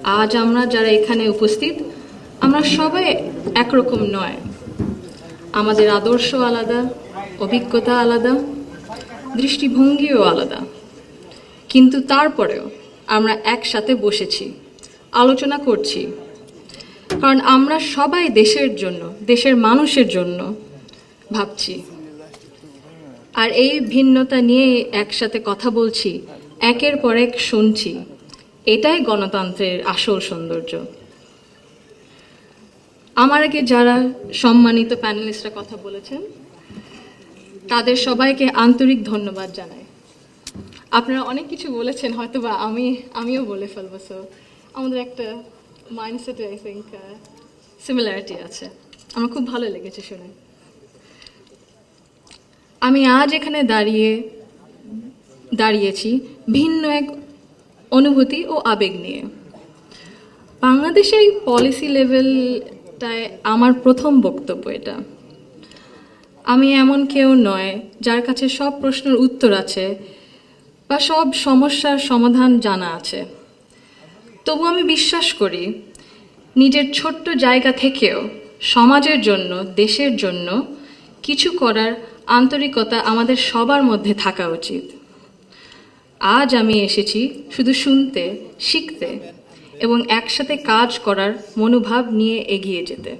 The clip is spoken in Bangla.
আজ আমরা যারা এখানে উপস্থিত, আমরা সবাই একরকম নয়। আমাদের আদর্শ আলাদা, অভিজ্ঞতা আলাদা, দৃষ্টিভঙ্গিও আলাদা। কিন্তু তারপরেও আমরা একসাথে বসেছি, আলোচনা করছি, কারণ আমরা সবাই দেশের জন্য, দেশের মানুষের জন্য ভাবছি। আর এই ভিন্নতা নিয়ে একসাথে কথা বলছি, একের পর এক শুনছি। এটাই গণতন্ত্রের আসল সৌন্দর্য। আমার আগে যারা সম্মানিত প্যানেলিস্টরা কথা বলেছেন, তাদের সবাইকে আন্তরিক ধন্যবাদ জানাই। আপনারা অনেক কিছু বলেছেন, হয়তো বা আমিও বলে ফেলবো। সো আমাদের একটা মাইন্ডসেটে আই থিঙ্ক সিমিলারিটি আছে। আমার খুব ভালো লেগেছে শুনে। আমি আজ এখানে দাঁড়িয়েছি ভিন্ন এক অনুভূতি ও আবেগ নিয়ে। বাংলাদেশের এই পলিসি লেভেলটায় আমার প্রথম বক্তব্য এটা। আমি এমন কেউ নয় যার কাছে সব প্রশ্নের উত্তর আছে বা সব সমস্যার সমাধান জানা আছে। তবু আমি বিশ্বাস করি, নিজের ছোট্ট জায়গা থেকেও সমাজের জন্য, দেশের জন্য কিছু করার আন্তরিকতা আমাদের সবার মধ্যে থাকা উচিত। আজ আমি এসেছি শুধু শুনতে, শিখতে এবং একসাথে কাজ করার মনোভাব নিয়ে এগিয়ে যেতে।